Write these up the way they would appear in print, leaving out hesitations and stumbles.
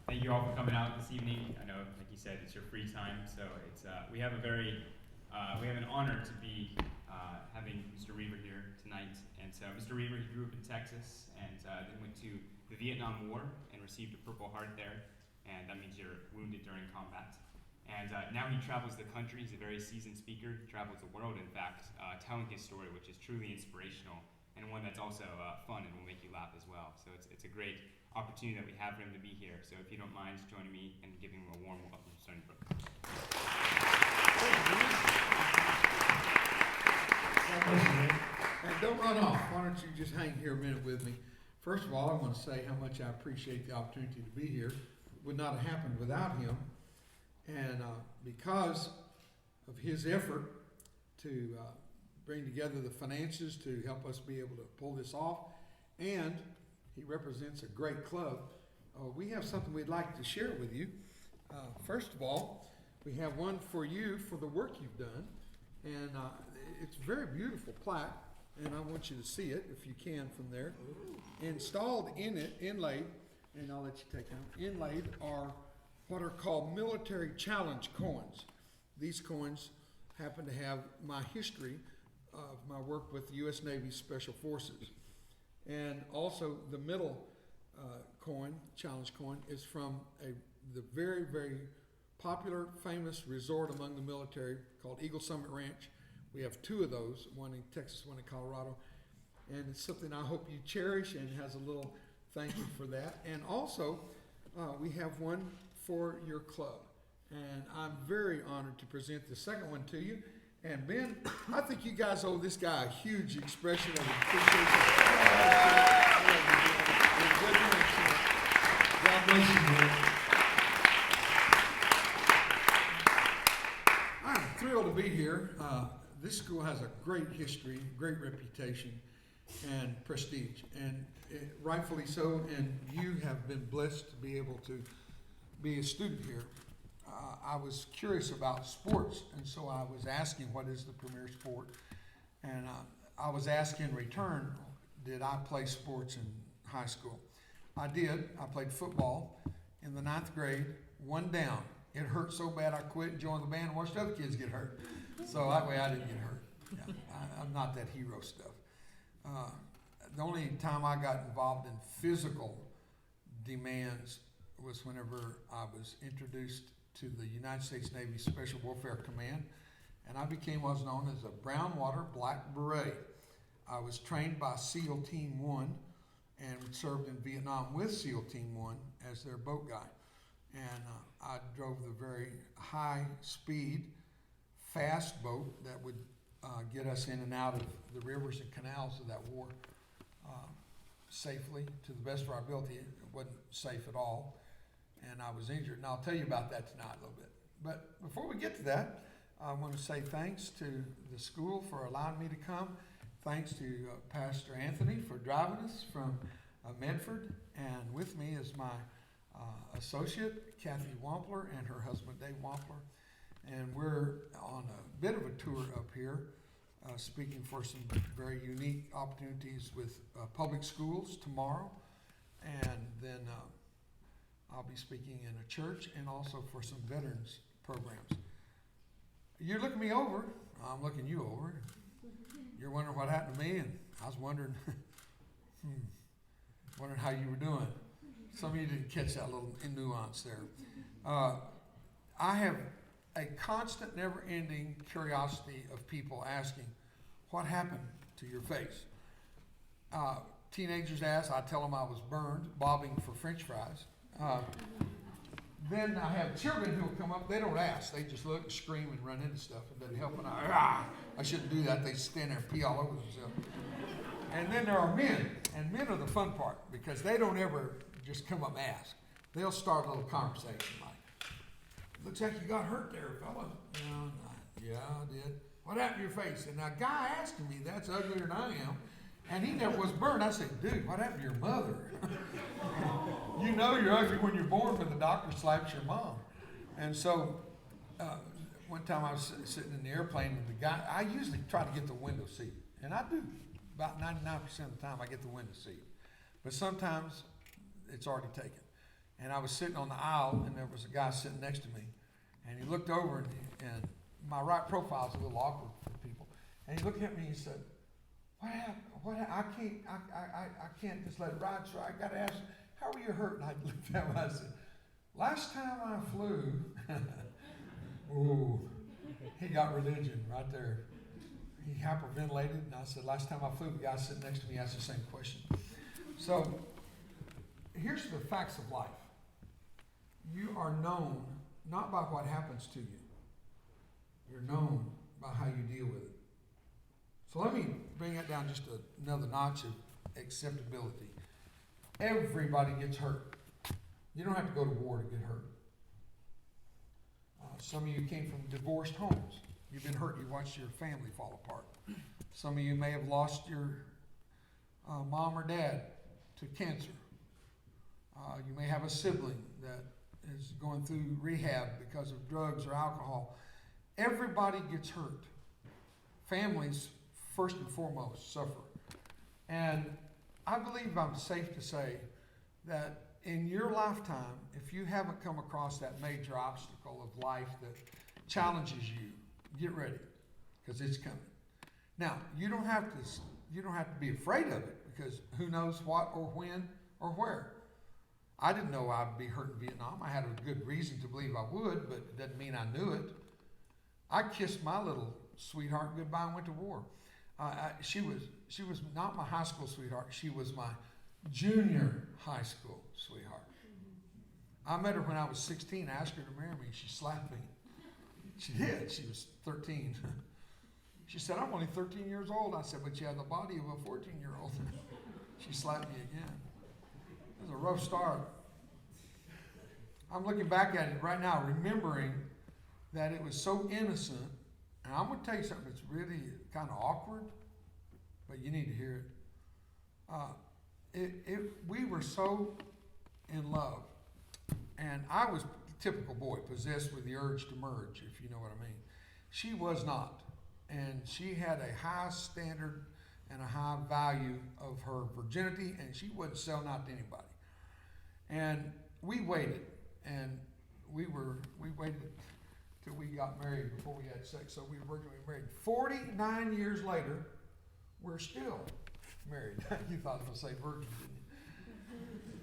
Thank you all for coming out this evening. I know, like you said, it's your free time, so it's we have an honor to be having Mr. Roever here tonight. And so, Mr. Roever, he grew up in Texas and then went to the Vietnam War and received a Purple Heart there, and that means you're wounded during combat. And now he travels the country. He's a very seasoned speaker. He travels the world, in fact, telling his story, which is truly inspirational and one that's also fun and will make you laugh as well. So it's a great opportunity that we have for him to be here. So if you don't mind joining me and giving him a warm welcome to Stony Brook. And don't run off. Why don't you just hang here a minute with me? First of all, I want to say how much I appreciate the opportunity to be here. It would not have happened without him. And because of his effort to bring together the finances to help us be able to pull this off, and he represents a great club, we have something we'd like to share with you. First of all, we have one for you for the work you've done, and it's a very beautiful plaque, and I want you to see it if you can from there. Installed in it, inlaid, and I'll let you take them, inlaid are what are called military challenge coins. These coins happen to have my history of my work with the U.S. Navy Special Forces. And also the middle coin, challenge coin, is from the very, very popular, famous resort among the military called Eagle Summit Ranch. We have two of those, one in Texas, one in Colorado. And it's something I hope you cherish and has a little thank you for that. And also, we have one for your club. And I'm very honored to present the second one to you. And Ben, I think you guys owe this guy a huge expression of appreciation. God bless you, man. I'm thrilled to be here. This school has a great history, great reputation, and prestige, and rightfully so. And you have been blessed to be able to be a student here. I was curious about sports, and so I was asking what is the premier sport, and I was asked in return, did I play sports in high school? I did. I played football in the 9th grade, one down. It hurt so bad I quit and joined the band and watched other kids get hurt. So that way I didn't get hurt. Yeah, I'm not that hero stuff. The only time I got involved in physical demands was whenever I was introduced to the United States Navy Special Warfare Command, and I became what's known as a brown water black beret. I was trained by SEAL Team 1 and served in Vietnam with SEAL Team 1 as their boat guy. And I drove the very high speed, fast boat that would get us in and out of the rivers and canals of that war safely to the best of our ability. It wasn't safe at all, and I was injured, and I'll tell you about that tonight a little bit. But before we get to that, I want to say thanks to the school for allowing me to come. Thanks to Pastor Anthony for driving us from Medford, and with me is my associate, Kathy Wampler, and her husband, Dave Wampler. And we're on a bit of a tour up here, speaking for some very unique opportunities with public schools tomorrow, and then I'll be speaking in a church and also for some veterans programs. You're looking me over, I'm looking you over. You're wondering what happened to me, and I was wondering, wondering how you were doing. Some of you didn't catch that little nuance there. I have a constant, never-ending curiosity of people asking, what happened to your face? Teenagers ask, I tell them I was burned, bobbing for French fries. Then I have children who will come up, they don't ask, they just look and scream and run into stuff. It doesn't help, and I shouldn't do that. They stand there and pee all over themselves. And then there are men, and men are the fun part, because they don't ever just come up and ask. They'll start a little conversation like, looks like you got hurt there, fella. Yeah, I did. What happened to your face? And a guy asking me, that's uglier than I am, and he never was burned. I said, dude, what happened to your mother? You know you're ugly when you're born when the doctor slaps your mom. And so one time I was sitting in the airplane and the guy, I usually try to get the window seat. And I do. About 99% of the time I get the window seat. But sometimes it's already taken. And I was sitting on the aisle, and there was a guy sitting next to me. And he looked over, and my right profile is a little awkward for people. And he looked at me and he said, what happened? I can't just let it ride, so I got to ask, how are you hurt? And I looked at him and I said, last time I flew, ooh, he got religion right there. He hyperventilated, and I said, last time I flew, the guy sitting next to me asked the same question. So here's the facts of life. You are known not by what happens to you. You're known by how you deal with it. So let me bring it down just another notch of acceptability. Everybody gets hurt. You don't have to go to war to get hurt. Some of you came from divorced homes. You've been hurt. You watched your family fall apart. Some of you may have lost your mom or dad to cancer. You may have a sibling that is going through rehab because of drugs or alcohol. Everybody gets hurt. Families, first and foremost, suffer. And I believe I'm safe to say that in your lifetime, if you haven't come across that major obstacle of life that challenges you, get ready, because it's coming. Now, you don't have to be afraid of it, because who knows what or when or where. I didn't know I'd be hurt in Vietnam. I had a good reason to believe I would, but it doesn't mean I knew it. I kissed my little sweetheart goodbye and went to war. She was not my high school sweetheart. She was my junior high school sweetheart. I met her when I was 16. I asked her to marry me. She slapped me. She did. She was 13. She said, I'm only 13 years old. I said, but you have the body of a 14-year-old. She slapped me again. It was a rough start. I'm looking back at it right now, remembering that it was so innocent. And I'm going to tell you something that's really kind of awkward, but you need to hear it. We were so in love. And I was the typical boy, possessed with the urge to merge, if you know what I mean. She was not. And she had a high standard and a high value of her virginity, and she wouldn't sell out to anybody. And we waited, and we waited till we got married before we had sex. So we were virginally married. 49 years later, we're still married. You thought I was going to say virgin, didn't you?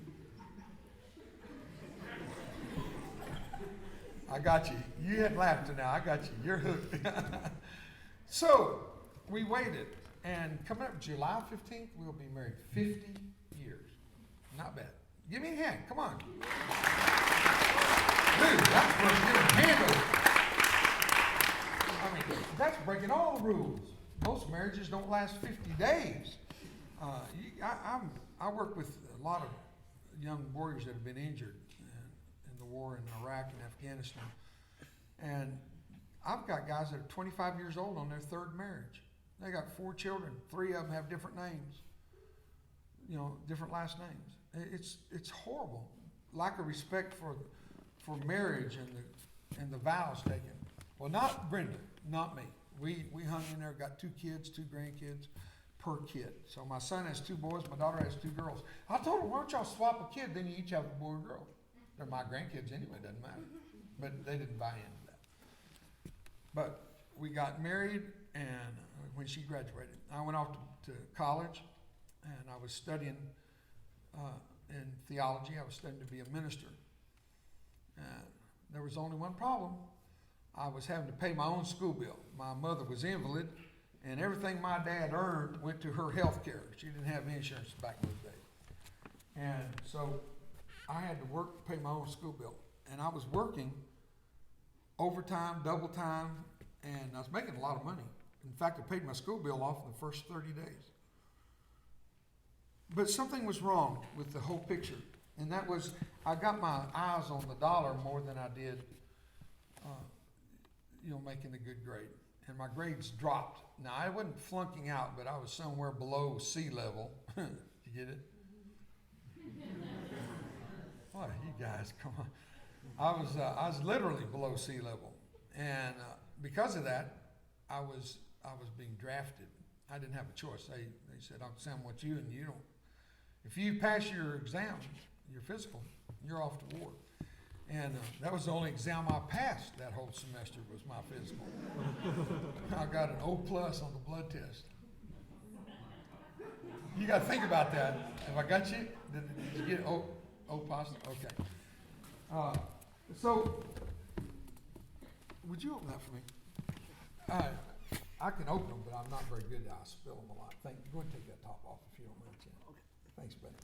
I got you. You hadn't laughed till now. I got you. You're hooked. So we waited, and coming up July 15th, we'll be married 50 years. Not bad. Give me a hand. Come on. Dude, that's worth giving a hand over. I mean, that's breaking all the rules. Most marriages don't last 50 days. I work with a lot of young warriors that have been injured in the war in Iraq and Afghanistan. And I've got guys that are 25 years old on their third marriage. They got 4 children. 3 of them have different names, different last names. It's horrible. Lack of respect for marriage and the vows taken. Well, not Brenda, not me. We hung in there, got 2 kids, 2 grandkids per kid. So my son has 2 boys, my daughter has 2 girls. I told her, why don't y'all swap a kid, then you each have a boy or girl. They're my grandkids anyway, doesn't matter. But they didn't buy into that. But we got married, and when she graduated, I went off to college, and I was studying in theology. I was studying to be a minister. And there was only one problem. I was having to pay my own school bill. My mother was invalid, and everything my dad earned went to her health care. She didn't have insurance back in those days. And so I had to work to pay my own school bill. And I was working overtime, double time, and I was making a lot of money. In fact, I paid my school bill off in the first 30 days. But something was wrong with the whole picture. And that was, I got my eyes on the dollar more than I did, making a good grade. And my grades dropped. Now, I wasn't flunking out, but I was somewhere below sea level. You get it? What, you guys, come on. I was literally below sea level. And because of that, I was being drafted. I didn't have a choice. They said, Sam, I want you, and you don't. If you pass your exam, your physical, you're off to war. And that was the only exam I passed that whole semester was my physical. I got an O+ on the blood test. You got to think about that. Have I got you? Did you get O positive? Okay. So, would you open that for me? I can open them, but I'm not very good at it. I spill them a lot. Go ahead and take that top off if you don't mind, Jen. Okay. Thanks, buddy.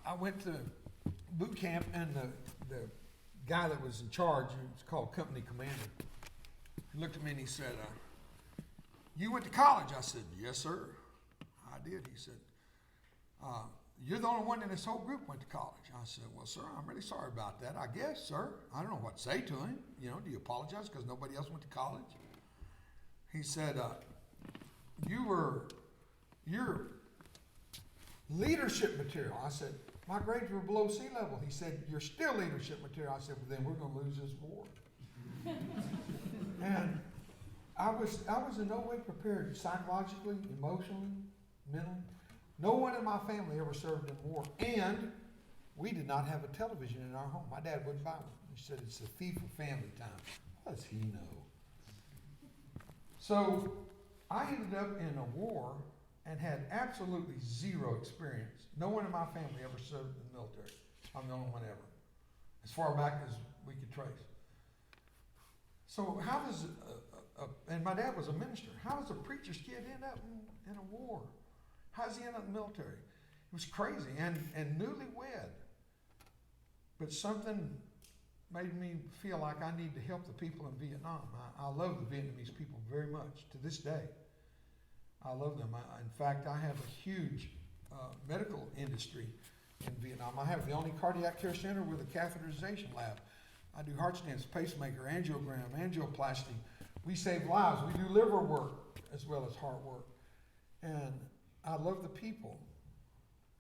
I went to boot camp, and the guy that was in charge, he was called company commander, he looked at me and he said, you went to college? I said, yes, sir. I did. He said, you're the only one in this whole group went to college. I said, well, sir, I'm really sorry about that. I guess, sir. I don't know what to say to him. You know, do you apologize because nobody else went to college? He said, you're leadership material. I said, my grades were below sea level. He said, you're still leadership material. I said, well, then we're going to lose this war. And I was in no way prepared psychologically, emotionally, mentally. No one in my family ever served in war, and we did not have a television in our home. My dad wouldn't buy one. He said it's a thief of family time. What does he know? So I ended up in a war and had absolutely zero experience. No one in my family ever served in the military. I'm the only one ever, as far back as we could trace. So how does, and my dad was a minister, how does a preacher's kid end up in a war? How does he end up in the military? It was crazy, and newlywed. But something made me feel like I need to help the people in Vietnam. I love the Vietnamese people very much to this day. I love them. In fact, I have a huge medical industry in Vietnam. I have the only cardiac care center with a catheterization lab. I do heart stents, pacemaker, angiogram, angioplasty. We save lives. We do liver work as well as heart work. And I love the people.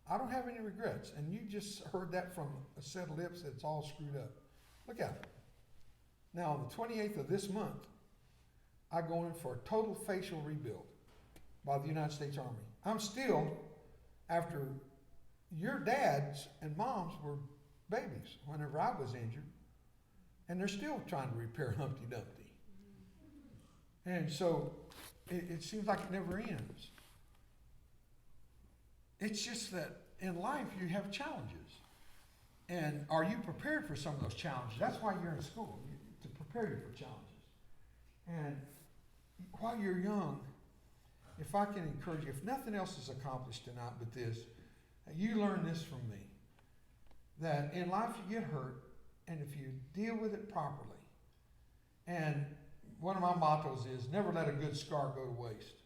I don't have any regrets. And you just heard that from a set of lips that's all screwed up. Look at it. Now, on the 28th of this month, I go in for a total facial rebuild by the United States Army. I'm still, after your dads and moms were babies whenever I was injured, and they're still trying to repair Humpty Dumpty. And so it seems like it never ends. It's just that in life you have challenges. And are you prepared for some of those challenges? That's why you're in school, to prepare you for challenges. And while you're young, if I can encourage you, if nothing else is accomplished tonight but this, you learn this from me, that in life you get hurt, and if you deal with it properly, and one of my mottos is never let a good scar go to waste.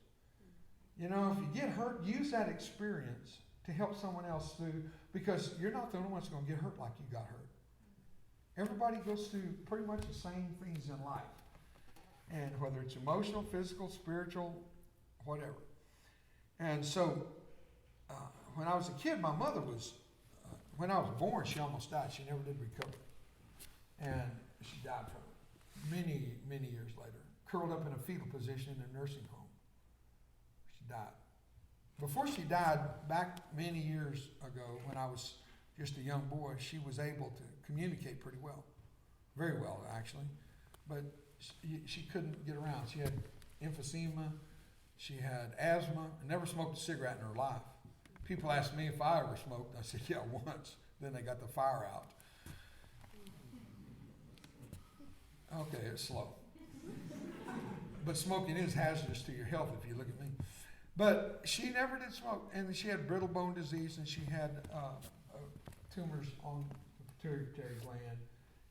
You know, if you get hurt, use that experience to help someone else through, because you're not the only one that's going to get hurt like you got hurt. Everybody goes through pretty much the same things in life. And whether it's emotional, physical, spiritual, whatever. And so, when I was a kid, my mother was, when I was born, she almost died. She never did recover. And she died from it many, many years later, curled up in a fetal position in a nursing home. She died. Before she died, back many years ago, when I was just a young boy, she was able to communicate pretty well. Very well, actually. But she couldn't get around. She had emphysema. She had asthma. And never smoked a cigarette in her life. People asked me if I ever smoked. I said, yeah, once. Then they got the fire out. Okay, it's slow. But smoking is hazardous to your health if you look at me. But she never did smoke, and she had brittle bone disease, and she had tumors on the pituitary gland.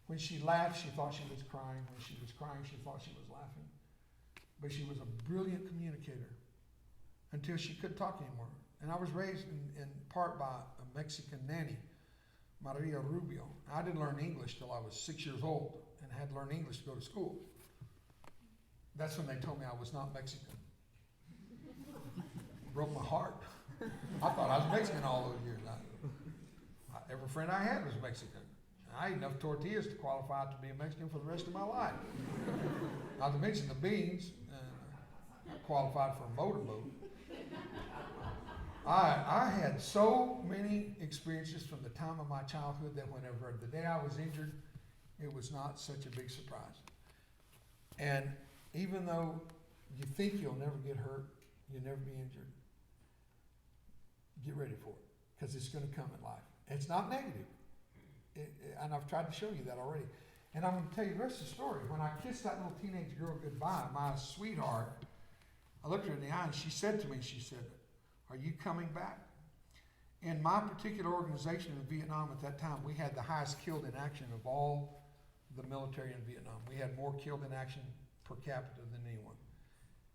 When she laughed, she thought she was crying. When she was crying, she thought she was laughing. But she was a brilliant communicator until she couldn't talk anymore. And I was raised in part by a Mexican nanny, Maria Rubio. I didn't learn English till I was 6 years old, and I had to learn English to go to school. That's when they told me I was not Mexican. Broke my heart. I thought I was Mexican all those years. Every friend I had was Mexican. I ate enough tortillas to qualify to be a Mexican for the rest of my life. Not to mention the beans. I qualified for a motorboat. I had so many experiences from the time of my childhood that whenever the day I was injured, it was not such a big surprise. And even though you think you'll never get hurt, you'll never be injured, get ready for it, because it's going to come in life. It's not negative. And I've tried to show you that already. And I'm going to tell you the rest of the story. When I kissed that little teenage girl goodbye, my sweetheart, I looked her in the eye and she said to me, she said, "Are you coming back?" In my particular organization in Vietnam at that time, we had the highest killed in action of all the military in Vietnam. We had more killed in action per capita than anyone.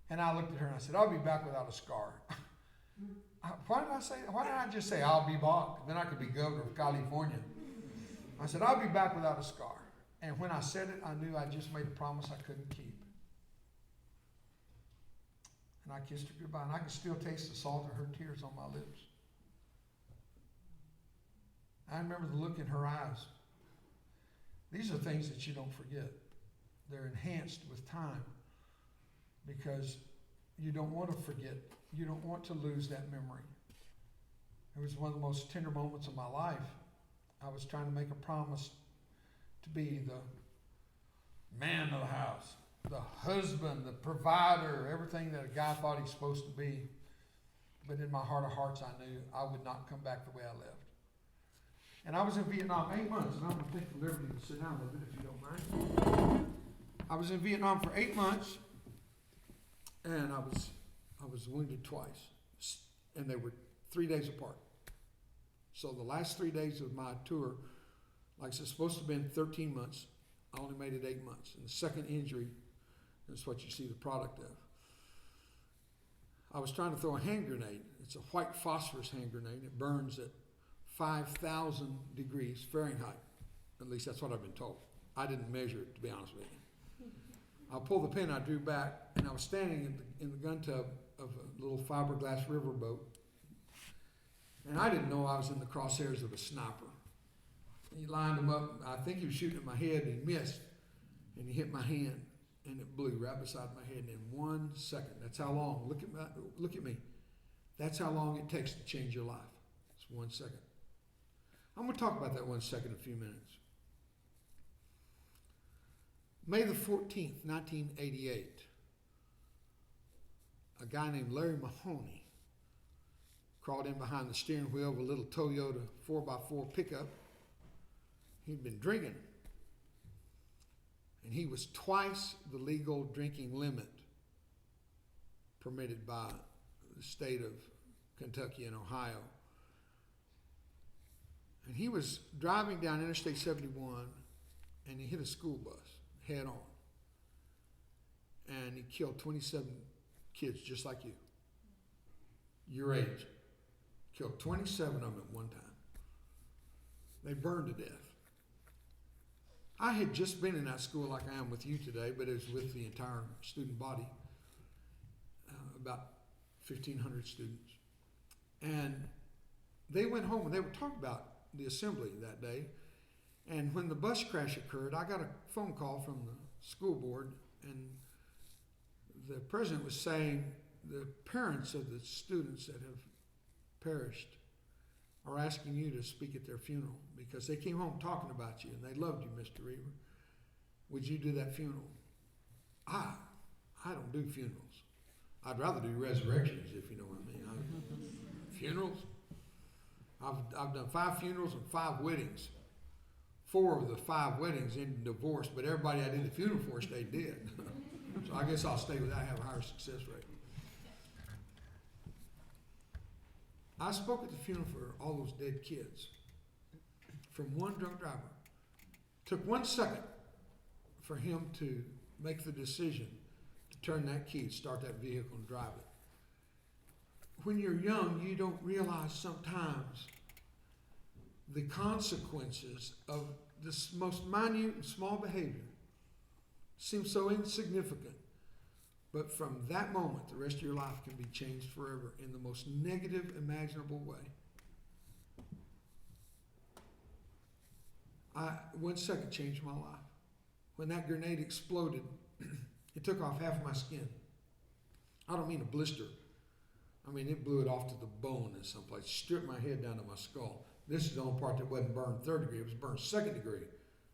And I looked at her and I said, "I'll be back without a scar." Why did I just say, "I'll be back"? Then I could be governor of California. I said, "I'll be back without a scar." And when I said it, I knew I just made a promise I couldn't keep. And I kissed her goodbye, and I can still taste the salt of her tears on my lips. I remember the look in her eyes. These are things that you don't forget. They're enhanced with time because you don't want to forget. You don't want to lose that memory. It was one of the most tender moments of my life. I was trying to make a promise to be the man of the house, the husband, the provider, everything that a guy thought he's supposed to be. But in my heart of hearts, I knew I would not come back the way I left. And I was in Vietnam 8 months, and I'm going to take the liberty to sit down a little bit if you don't mind. I was in Vietnam for 8 months, and I was wounded twice, and they were 3 days apart. So the last 3 days of my tour, like it's supposed to have been 13 months, I only made it 8 months. And the second injury is what you see the product of. I was trying to throw a hand grenade. It's a white phosphorus hand grenade. It burns at 5,000 degrees Fahrenheit. At least that's what I've been told. I didn't measure it, to be honest with you. I pulled the pin, I drew back, and I was standing in the gun tub of a little fiberglass riverboat. And I didn't know I was in the crosshairs of a sniper. He lined him up. I think he was shooting at my head, and he missed. And he hit my hand, and it blew right beside my head. And in 1 second, that's how long, look at me. That's how long it takes to change your life. It's 1 second. I'm going to talk about that 1 second in a few minutes. May the 14th, 1988, a guy named Larry Mahoney crawled in behind the steering wheel of a little Toyota 4x4 pickup. He'd been drinking, and he was twice the legal drinking limit permitted by the state of Kentucky and Ohio. And he was driving down Interstate 71, and he hit a school bus head on. And he killed 27 kids just like you, your age. Killed 27 of them at one time. They burned to death. I had just been in that school like I am with you today, but it was with the entire student body, about 1,500 students. And they went home and they were talking about the assembly that day. And when the bus crash occurred, I got a phone call from the school board, and the president was saying the parents of the students that have perished are asking you to speak at their funeral because they came home talking about you and they loved you, Mr. Roever. Would you do that funeral? I don't do funerals. I'd rather do resurrections, if you know what I mean. Funerals? I've done 5 funerals and 5 weddings. 4 of the 5 weddings ended in divorce, but everybody I did the funeral for stayed dead. So I guess I'll stay with that, have a higher success rate. I spoke at the funeral for all those dead kids from one drunk driver. Took 1 second for him to make the decision to turn that key, start that vehicle, and drive it. When you're young, you don't realize sometimes the consequences of this most minute and small behavior. Seems so insignificant. But from that moment, the rest of your life can be changed forever in the most negative imaginable way. 1 second changed my life. When that grenade exploded, it took off half of my skin. I don't mean a blister. I mean, it blew it off to the bone in some place. Stripped my head down to my skull. This is the only part that wasn't burned third degree. It was burned second degree.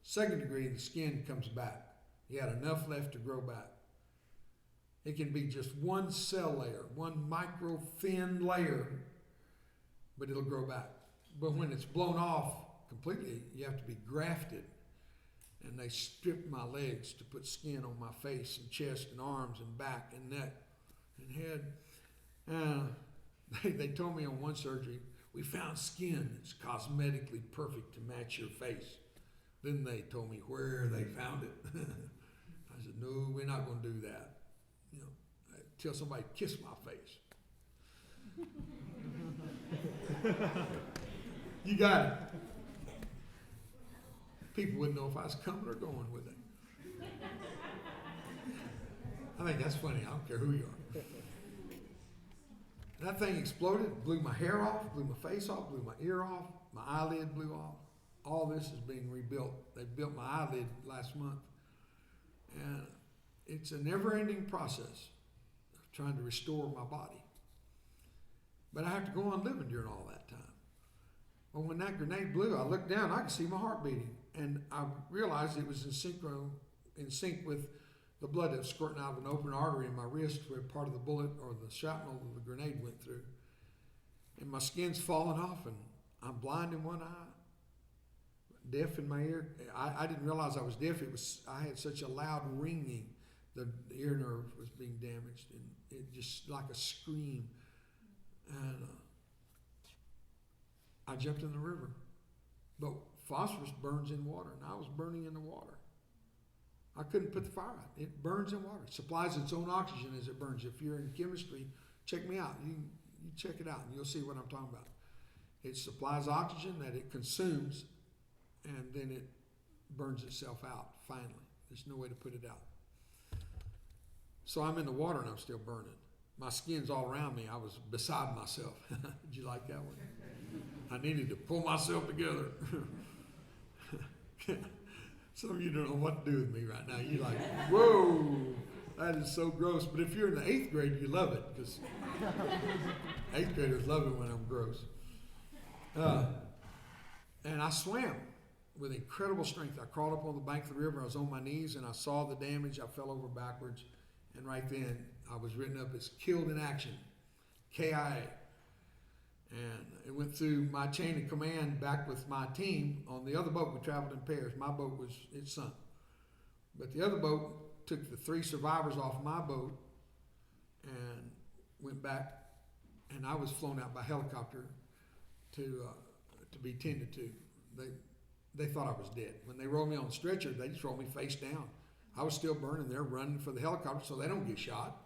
Second degree, the skin comes back. You had enough left to grow back. It can be just one cell layer, one micro thin layer, but it'll grow back. But when it's blown off completely, you have to be grafted. And they stripped my legs to put skin on my face and chest and arms and back and neck and head. They told me on one surgery, we found skin that's cosmetically perfect to match your face. Then they told me where they found it. I said, no, we're not going to do that. You know, tell somebody to kiss my face. You got it. People wouldn't know if I was coming or going with it. I think that's funny. I don't care who you are. That thing exploded, blew my hair off, blew my face off, blew my ear off, my eyelid blew off. All this is being rebuilt. They built my eyelid last month. And it's a never-ending process of trying to restore my body. But I have to go on living during all that time. Well, when that grenade blew, I looked down, I could see my heart beating. And I realized it was in sync with the blood that was squirting out of an open artery in my wrist where part of the bullet or the shrapnel of the grenade went through. And my skin's falling off, and I'm blind in one eye, deaf in my ear. I didn't realize I was deaf. I had such a loud ringing. The ear nerve was being damaged, and it just like a scream. And I jumped in the river. But phosphorus burns in water, and I was burning in the water. I couldn't put the fire out. It burns in water. It supplies its own oxygen as it burns. If you're in chemistry, check me out. You check it out, and you'll see what I'm talking about. It supplies oxygen that it consumes, and then it burns itself out, finally. There's no way to put it out. So I'm in the water, and I'm still burning. My skin's all around me. I was beside myself. Did you like that one? I needed to pull myself together. Some of you don't know what to do with me right now. You're like, whoa, that is so gross. But if you're in the 8th grade, you love it, because 8th graders love it when I'm gross. And I swam with incredible strength. I crawled up on the bank of the river. I was on my knees, and I saw the damage. I fell over backwards. And right then, I was written up as killed in action, KIA. And it went through my chain of command back with my team. On the other boat, we traveled in pairs. My boat it sunk. But the other boat took the 3 survivors off my boat and went back. And I was flown out by helicopter to be tended to. They thought I was dead. When they rolled me on the stretcher, they just rolled me face down. I was still burning. They're running for the helicopter so they don't get shot.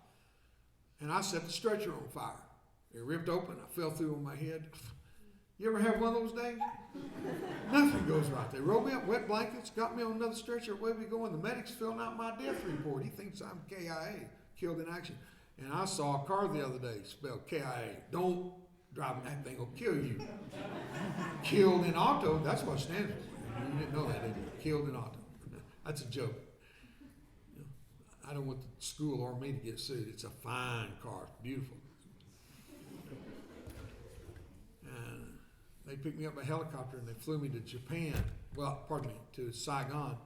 And I set the stretcher on fire. It ripped open. I fell through on my head. You ever have one of those days? Nothing goes right. They rolled me up, wet blankets, got me on another stretcher. Where we going? The medic's filling out my death report. He thinks I'm KIA, killed in action. And I saw a car the other day spelled KIA. Don't drive that thing, will kill you. Killed in auto, that's what it stands for. You didn't know that, did you? Killed in auto. That's a joke. I don't want the school or me to get sued. It's a fine car, beautiful. And they picked me up by helicopter and they flew me to Japan, to Saigon,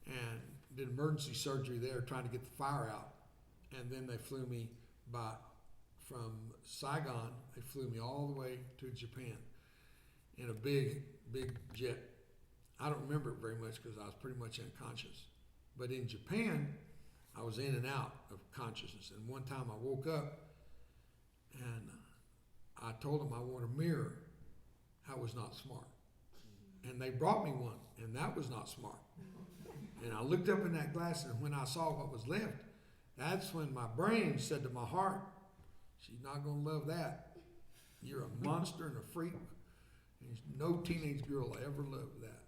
and did emergency surgery there trying to get the fire out. And then they flew me from Saigon, they flew me all the way to Japan in a big, big jet. I don't remember it very much because I was pretty much unconscious. But in Japan, I was in and out of consciousness. And one time I woke up and I told them I want a mirror. That was not smart. And they brought me one, and that was not smart. And I looked up in that glass, and when I saw what was left, that's when my brain said to my heart, she's not going to love that. You're a monster and a freak. And no teenage girl will ever love that.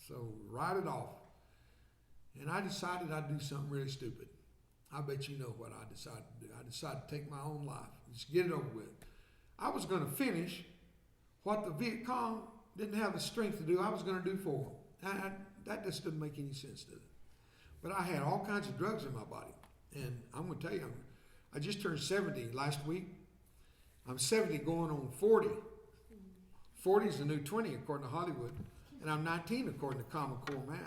So write it off. And I decided I'd do something really stupid. I bet you know what I decided to do. I decided to take my own life. Just get it over with. I was going to finish what the Viet Cong didn't have the strength to do. I was going to do for them. That just doesn't make any sense, does it? But I had all kinds of drugs in my body. And I'm going to tell you, I just turned 70 last week. I'm 70 going on 40. 40 is the new 20 according to Hollywood. And I'm 19 according to Common Core math.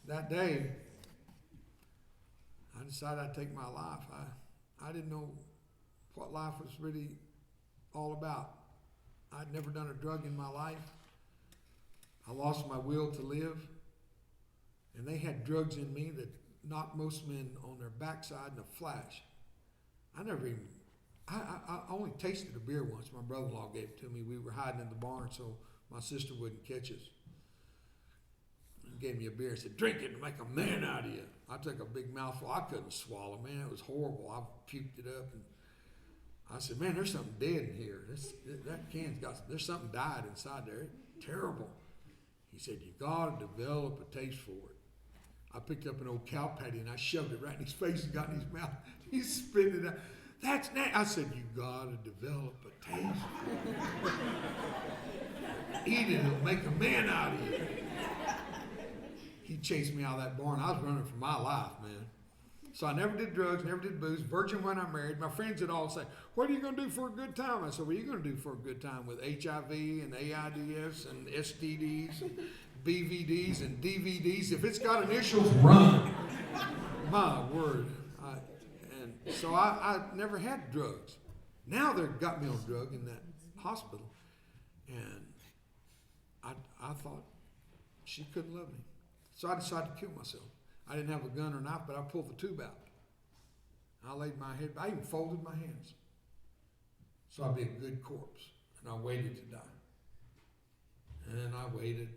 That day, I decided I'd take my life. I didn't know what life was really all about. I'd never done a drug in my life. I lost my will to live. And they had drugs in me that knocked most men on their backside in a flash. I only tasted a beer once. My brother-in-law gave it to me. We were hiding in the barn so my sister wouldn't catch us. He gave me a beer and said, drink it and make a man out of you. I took a big mouthful. I couldn't swallow, man. It was horrible. I puked it up. And I said, man, there's something dead in here. That can's there's something died inside there. It's terrible. He said, you got to develop a taste for it. I picked up an old cow patty and I shoved it right in his face and got in his mouth. He spit it out. That's nasty. I said, you got to develop a taste for it. Eat it, it'll make a man out of you. He chased me out of that barn. I was running for my life, man. So I never did drugs, never did booze. Virgin when I married. My friends would all say, what are you going to do for a good time? I said, what are you going to do for a good time with HIV and AIDS and STDs and BVDs and DVDs? If it's got initials, run. My word. So I never had drugs. Now they've got me on a drug in that hospital. And I thought she couldn't love me. So I decided to kill myself. I didn't have a gun or knife, but I pulled the tube out. I laid my head, I even folded my hands. So I'd be a good corpse. And I waited to die. And I waited.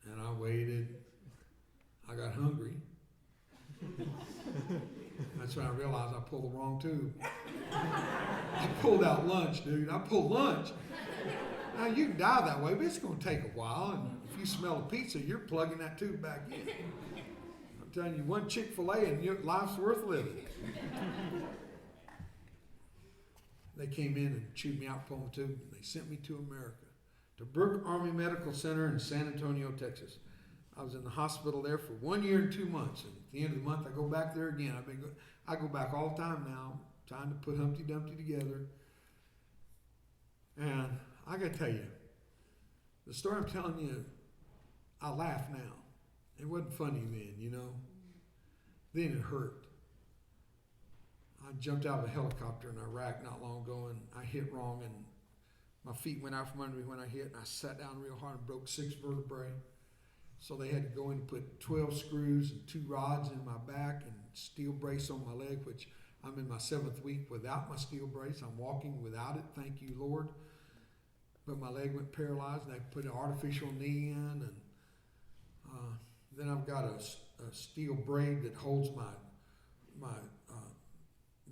And I waited. I got hungry. That's when I realized I pulled the wrong tube. I pulled out lunch, dude. I pulled lunch. Now, you can die that way, but it's going to take a while. And if you smell a pizza, you're plugging that tube back in. I'm telling you, one Chick-fil-A and your life's worth living. They came in and chewed me out, pulling the tube, and they sent me to America, to Brook Army Medical Center in San Antonio, Texas. I was in the hospital there for 1 year and 2 months. And at the end of the month, I go back there again. I go back all the time now, trying to put Humpty Dumpty together. And I got to tell you, the story I'm telling you, I laugh now. It wasn't funny then, you know. Then it hurt. I jumped out of a helicopter in Iraq not long ago, and I hit wrong, and my feet went out from under me when I hit, and I sat down real hard and broke 6 vertebrae. So they had to go in and put 12 screws and 2 rods in my back and steel brace on my leg, which I'm in my 7th week without my steel brace. I'm walking without it, thank you, Lord. But my leg went paralyzed, and they put an artificial knee in, and then I've got a steel braid that holds my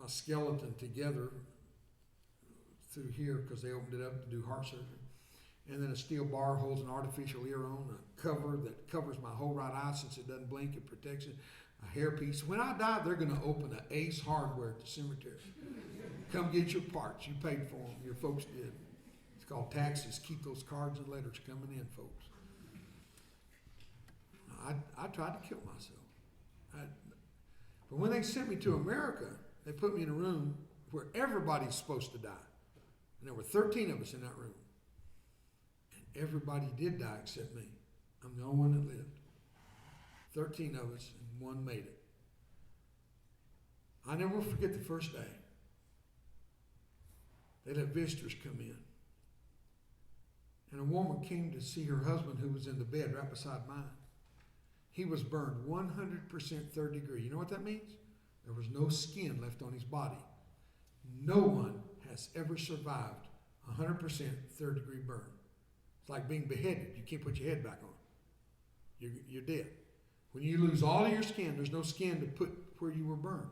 skeleton together through here because they opened it up to do heart surgery. And then a steel bar holds an artificial ear on, a cover that covers my whole right eye since it doesn't blink, it protects it, a hairpiece. When I die, they're going to open an Ace Hardware at the cemetery. Come get your parts. You paid for them. Your folks did. It's called taxes. Keep those cards and letters coming in, folks. I tried to kill myself. But when they sent me to America, they put me in a room where everybody's supposed to die. And there were 13 of us in that room. Everybody did die except me. I'm the only one that lived. 13 of us, and 1 made it. I never will forget the first day. They let visitors come in. And a woman came to see her husband who was in the bed right beside mine. He was burned 100% 3rd degree. You know what that means? There was no skin left on his body. No one has ever survived 100% 3rd degree burn. It's like being beheaded. You can't put your head back on. You're dead. When you lose all of your skin, there's no skin to put where you were burned.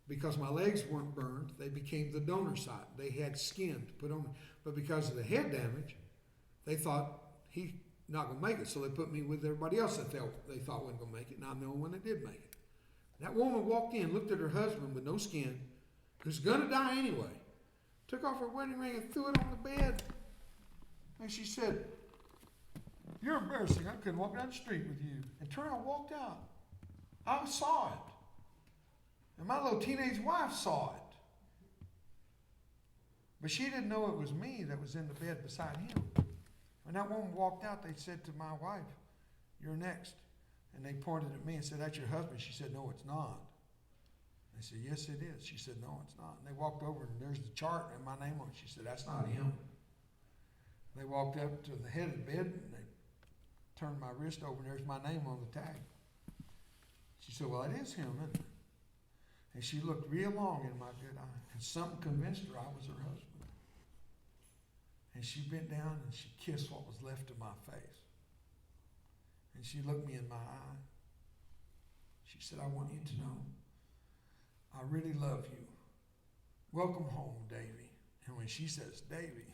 Because my legs weren't burned, they became the donor site. They had skin to put on me. But because of the head damage, they thought he's not going to make it. So they put me with everybody else that they thought wasn't going to make it. And I'm the only one that did make it. That woman walked in, looked at her husband with no skin, who's going to die anyway, took off her wedding ring and threw it on the bed. And she said, "You're embarrassing. I couldn't walk down the street with you." And turned around and walked out. I saw it. And my little teenage wife saw it. But she didn't know it was me that was in the bed beside him. When that woman walked out, they said to my wife, "You're next." And they pointed at me and said, "That's your husband." She said, "No, it's not." They said, "Yes, it is." She said, "No, it's not." And they walked over and there's the chart and my name on it. She said, "That's not him." They walked up to the head of the bed and they turned my wrist over and there's my name on the tag. She said, "Well, it is him, isn't it?" And she looked real long in my good eye. And something convinced her I was her husband. And she bent down and she kissed what was left of my face. And she looked me in my eye. She said, "I want you to know, I really love you. Welcome home, Davy." And when she says, "Davy,"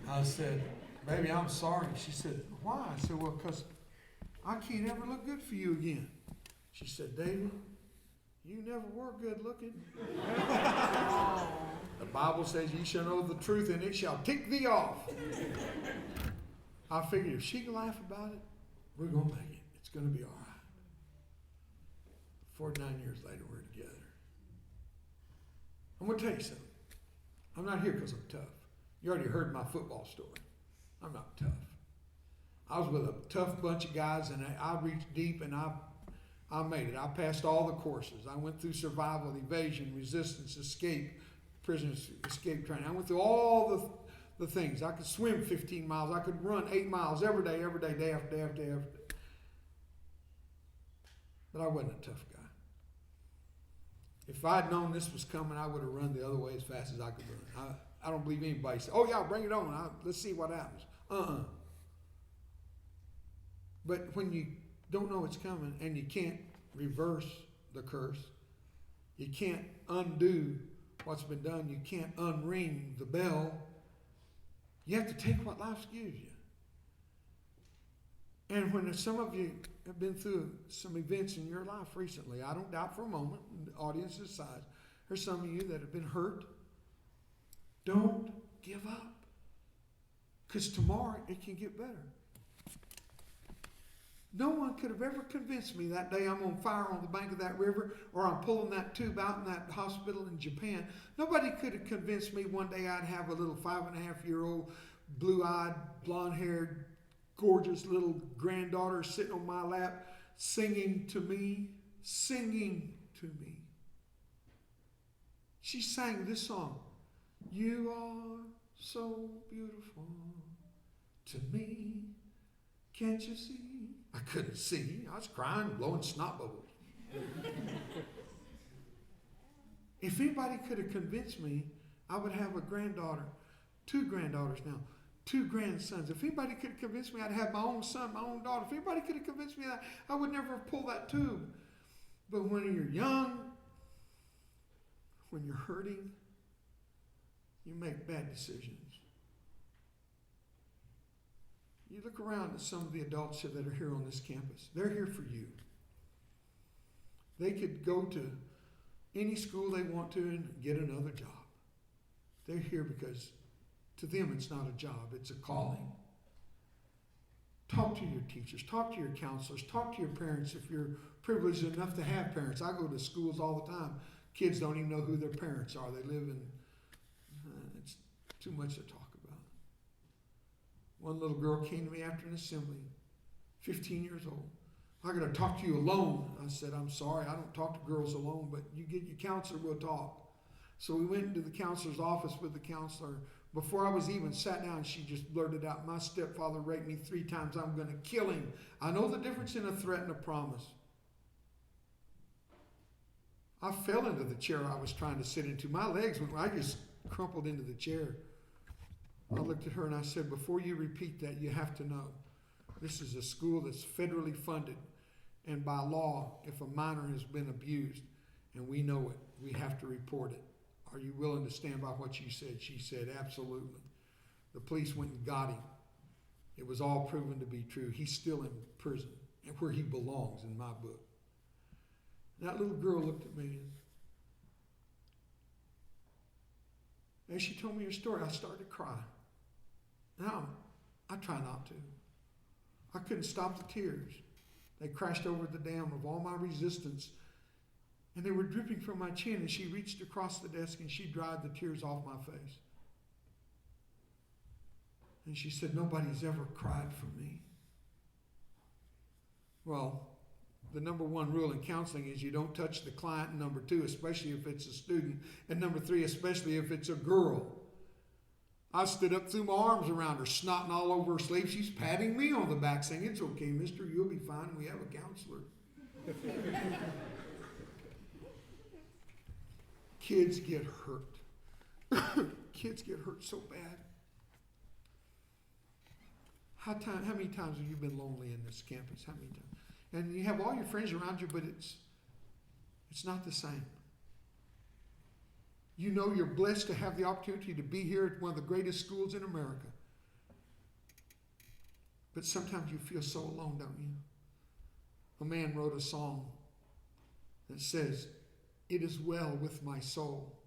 I said, "Baby, I'm sorry." She said, "Why?" I said, "Well, because I can't ever look good for you again." She said, "Davy, you never were good looking." The Bible says, "Ye shall know the truth, and it shall take thee off." I figured if she can laugh about it, we're going to make it. It's going to be all right. 49 years later, we're together. I'm going to tell you something. I'm not here because I'm tough. You already heard my football story. I'm not tough. I was with a tough bunch of guys, and I reached deep, and I made it. I passed all the courses. I went through survival, evasion, resistance, escape, prisoners escape training. I went through all the things. I could swim 15 miles. I could run 8 miles every day, day after day after day after day. But I wasn't a tough guy. If I'd known this was coming, I would have run the other way as fast as I could run. I don't believe anybody said, "Oh yeah, bring it on. Let's see what happens." But when you don't know it's coming and you can't reverse the curse, you can't undo what's been done, you can't unring the bell, you have to take what life gives you. And when some of you have been through some events in your life recently, I don't doubt for a moment, the audience's size, there's some of you that have been hurt. Don't give up. Because tomorrow it can get better. No one could have ever convinced me that day I'm on fire on the bank of that river or I'm pulling that tube out in that hospital in Japan. Nobody could have convinced me one day I'd have a little 5.5-year-old, blue-eyed, blonde-haired, gorgeous little granddaughter sitting on my lap singing to me. She sang this song. "You are so beautiful to me. Can't you see?" I couldn't see. I was crying, blowing snot bubbles. If anybody could have convinced me, I would have a granddaughter, 2 granddaughters now, 2 grandsons. If anybody could have convinced me I'd have my own son, my own daughter, if anybody could have convinced me that, I would never have pulled that tube. But when you're young, when you're hurting, you make bad decisions. You look around at some of the adults that are here on this campus. They're here for you. They could go to any school they want to and get another job. They're here because to them it's not a job, it's a calling. Talk to your teachers, talk to your counselors, talk to your parents if you're privileged enough to have parents. I go to schools all the time. Kids don't even know who their parents are. They live in, it's too much to talk about. One little girl came to me after an assembly, 15 years old. "I'm going to talk to you alone." I said, "I'm sorry, I don't talk to girls alone, but you get your counselor, we'll talk." So we went into the counselor's office with the counselor. Before I was even sat down, she just blurted out, "My stepfather raped me 3 times. I'm going to kill him." I know the difference in a threat and a promise. I fell into the chair I was trying to sit into. My legs went, I just crumpled into the chair. I looked at her and I said, "Before you repeat that, you have to know this is a school that's federally funded, and by law, if a minor has been abused, and we know it, we have to report it. Are you willing to stand by what you said?" She said, "Absolutely." The police went and got him. It was all proven to be true. He's still in prison, and where he belongs in my book. That little girl looked at me, and as she told me her story, I started to cry. Now, I try not to. I couldn't stop the tears. They crashed over the dam of all my resistance, and they were dripping from my chin, and she reached across the desk and she dried the tears off my face. And she said, "Nobody's ever cried for me." Well, the number one rule in counseling is you don't touch the client. Number two, especially if it's a student. And number three, especially if it's a girl. I stood up, threw my arms around her, snotting all over her sleeve. She's patting me on the back, saying, "It's okay, mister, you'll be fine. We have a counselor." Kids get hurt. Kids get hurt so bad. How many times have you been lonely in this campus? How many times? And you have all your friends around you, but it's not the same. You know you're blessed to have the opportunity to be here at one of the greatest schools in America. But sometimes you feel so alone, don't you? A man wrote a song that says, "It is well with my soul."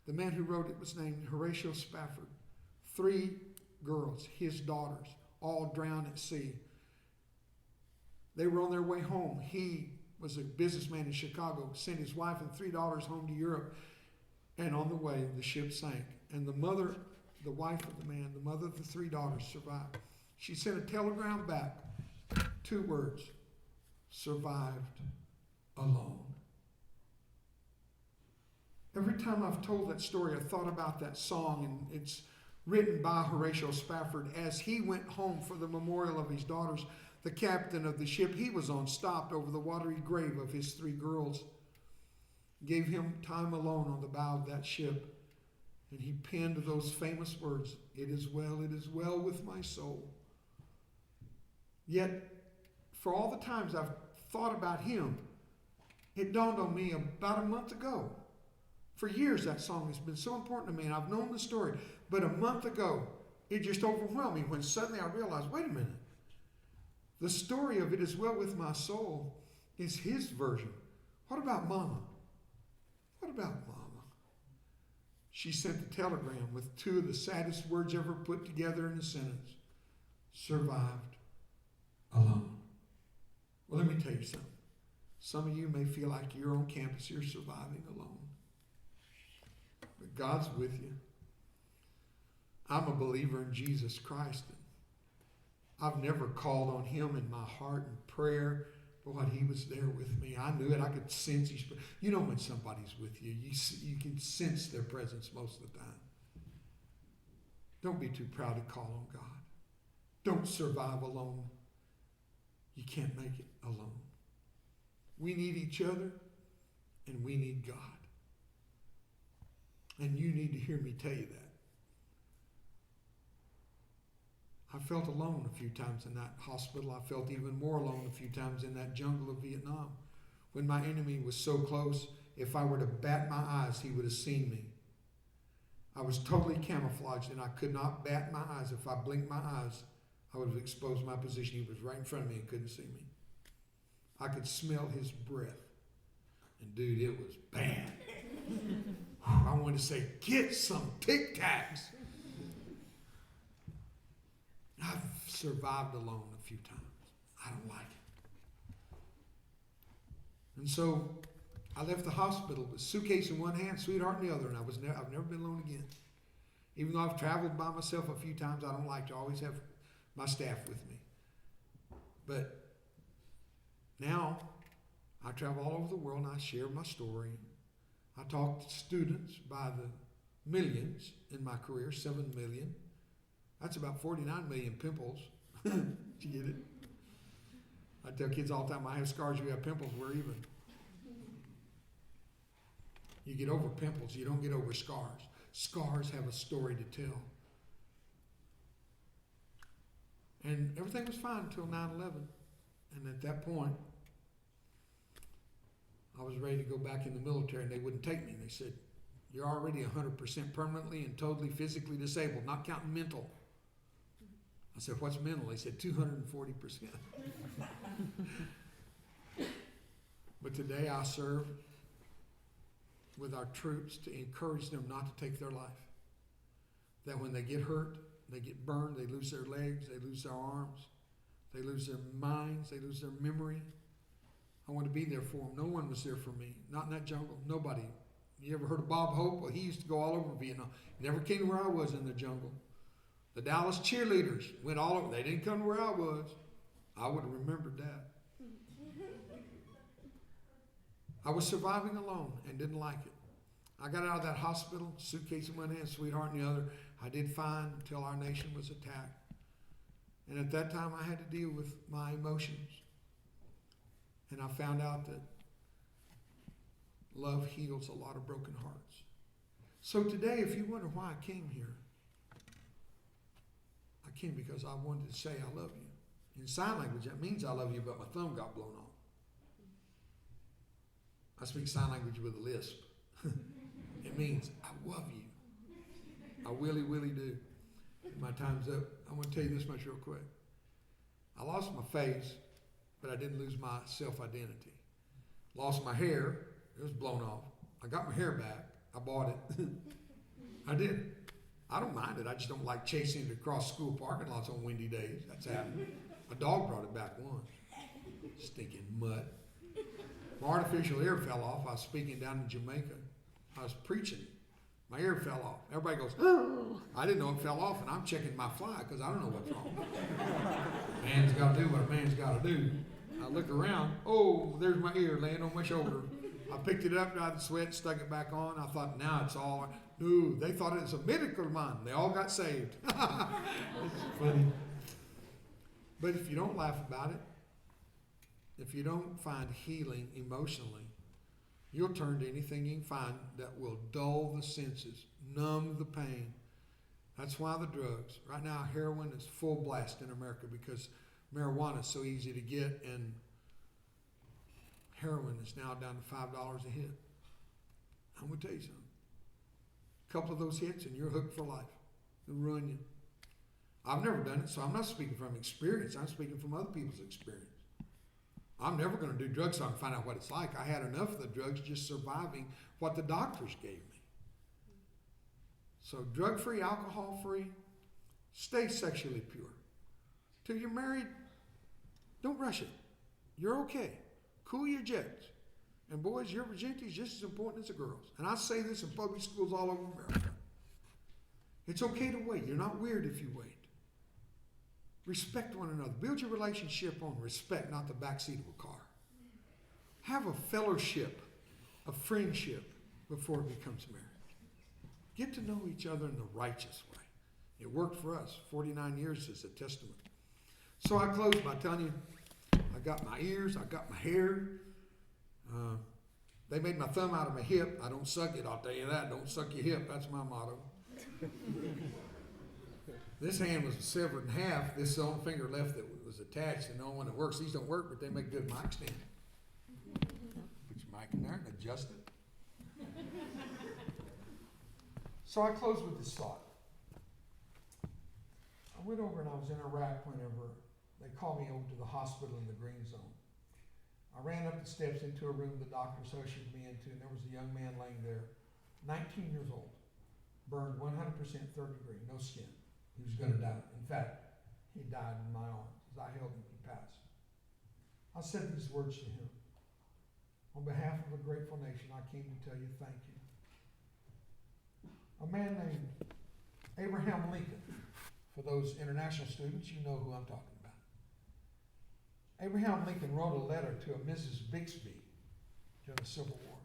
The man who wrote it was named Horatio Spafford. 3 girls, his daughters, all drowned at sea. They were on their way home. He was a businessman in Chicago, sent his wife and 3 daughters home to Europe, and on the way, the ship sank. And the mother, the wife of the man, the mother of the 3 daughters survived. She sent a telegram back, 2 words, "Survived alone." Every time I've told that story, I've thought about that song, and it's written by Horatio Spafford. As he went home for the memorial of his daughters, the captain of the ship he was on stopped over the watery grave of his 3 girls, gave him time alone on the bow of that ship, and he penned those famous words, it is well with my soul." Yet, for all the times I've thought about him, it dawned on me about a month ago. For years that song has been so important to me, and I've known the story. But a month ago, it just overwhelmed me when suddenly I realized, wait a minute. The story of "It is well with my soul" is his version. What about Mama? What about Mama? She sent a telegram with 2 of the saddest words ever put together in a sentence. "Survived alone." Well, let me tell you something. Some of you may feel like you're on campus, you're surviving alone. But God's with you. I'm a believer in Jesus Christ. I've never called on him in my heart in prayer, but he was there with me. I knew it. I could sense his presence. You know when somebody's with you, you can sense their presence most of the time. Don't be too proud to call on God. Don't survive alone. You can't make it alone. We need each other, and we need God. And you need to hear me tell you that. I felt alone a few times in that hospital. I felt even more alone a few times in that jungle of Vietnam. When my enemy was so close, if I were to bat my eyes, he would have seen me. I was totally camouflaged, and I could not bat my eyes. If I blinked my eyes, I would have exposed my position. He was right in front of me and couldn't see me. I could smell his breath. And dude, it was bad. I wanted to say, get some Tic Tacs. I've survived alone a few times. I don't like it. And so I left the hospital with a suitcase in one hand, sweetheart in the other, and I've never been alone again. Even though I've traveled by myself a few times, I don't like to always have my staff with me. But now I travel all over the world and I share my story. I talk to students by the millions in my career, 7 million. That's about 49 million pimples. Did you get it? I tell kids all the time, I have scars, you have pimples, we're even. You get over pimples, you don't get over scars. Scars have a story to tell. And everything was fine until 9/11. And at that point, I was ready to go back in the military, and they wouldn't take me. They said, you're already 100% permanently and totally physically disabled, not counting mental. I said, what's mental? They said, 240%. But today I serve with our troops to encourage them not to take their life. That when they get hurt, They get burned, they lose their legs, they lose their arms, they lose their minds, they lose their memory. I want to be there for them. No one was there for me. Not in that jungle. Nobody. You ever heard of Bob Hope? Well, he used to go all over Vietnam. He never came to where I was in the jungle. The Dallas cheerleaders went all over. They didn't come to where I was. I would have remembered that. I was surviving alone and didn't like it. I got out of that hospital, suitcase in one hand, sweetheart in the other. I did fine until our nation was attacked. And at that time, I had to deal with my emotions. And I found out that love heals a lot of broken hearts. So today, if you wonder why I came here, I came because I wanted to say I love you. In sign language, that means I love you, but my thumb got blown off. I speak sign language with a lisp. It means I love you. I really, really do. My time's up. I want to tell you this much real quick. I lost my face, but I didn't lose my self-identity. Lost my hair. It was blown off. I got my hair back. I bought it. I did. I don't mind it. I just don't like chasing it across school parking lots on windy days. That's happened. My dog brought it back once. Stinking mutt. My artificial ear fell off. I was speaking down in Jamaica. I was preaching. My ear fell off. Everybody goes, oh. I didn't know it fell off, and I'm checking my fly because I don't know what's wrong. Man's got to do what a man's got to do. I look around. Oh, there's my ear laying on my shoulder. I picked it up, dried the sweat, stuck it back on. I thought, now it's all. No, they thought it was a miracle of mine. They all got saved. It's funny. But if you don't laugh about it, if you don't find healing emotionally, you'll turn to anything you can find that will dull the senses, numb the pain. That's why the drugs. Right now, heroin is full blast in America because marijuana is so easy to get, and heroin is now down to $5 a hit. I'm going to tell you something. A couple of those hits, and you're hooked for life. It'll ruin you. I've never done it, so I'm not speaking from experience. I'm speaking from other people's experience. I'm never going to do drugs so I can find out what it's like. I had enough of the drugs just surviving what the doctors gave me. So drug-free, alcohol-free, stay sexually pure. Till you're married, don't rush it. You're okay. Cool your jets. And boys, your virginity is just as important as a girl's. And I say this in public schools all over America. It's okay to wait. You're not weird if you wait. Respect one another. Build your relationship on respect, not the backseat of a car. Have a fellowship, a friendship before it becomes marriage. Get to know each other in the righteous way. It worked for us. 49 years is a testament. So I close by telling you, I got my ears, I got my hair. They made my thumb out of my hip. I don't suck it, I'll tell you that. Don't suck your hip. That's my motto. This hand was severed in half. This is the only finger left that was attached, and the only one that works. These don't work, but they make good mic stand. Put your mic in there and adjust it. So I close with this thought. I went over and I was in Iraq whenever they called me over to the hospital in the green zone. I ran up the steps into a room the doctors ushered me into, and there was a young man laying there, 19 years old, burned 100% third degree, no skin. He was going to die. In fact, he died in my arms. As I held him, he passed. I said these words to him. On behalf of a grateful nation, I came to tell you thank you. A man named Abraham Lincoln. For those international students, you know who I'm talking about. Abraham Lincoln wrote a letter to a Mrs. Bixby during the Civil War.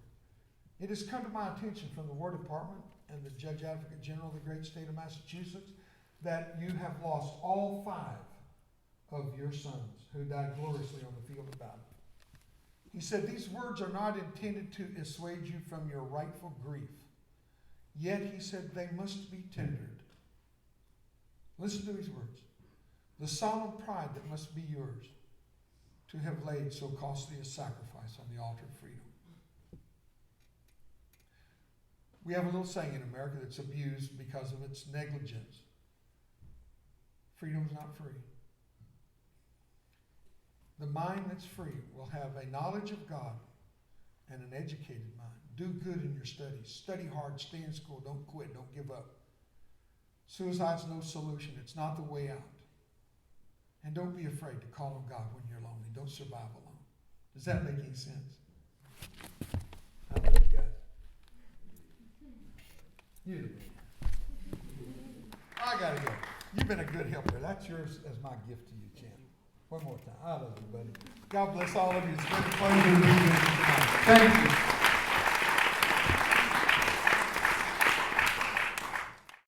It has come to my attention from the War Department and the Judge Advocate General of the great state of Massachusetts that you have lost all 5 of your sons who died gloriously on the field of battle. He said, these words are not intended to assuage you from your rightful grief. Yet, he said, they must be tendered. Listen to these words. The solemn pride that must be yours to have laid so costly a sacrifice on the altar of freedom. We have a little saying in America that's abused because of its negligence. Freedom is not free. The mind that's free will have a knowledge of God and an educated mind. Do good in your studies. Study hard. Stay in school. Don't quit. Don't give up. Suicide's no solution. It's not the way out. And don't be afraid to call on God when you're lonely. Don't survive alone. Does that make any sense? I love you guys. You do. I gotta go. You've been a good helper. That's yours as my gift to you, Chan. One more time. I love you, buddy. God bless all of you. It's been a pleasure to be with you tonight. Thank you.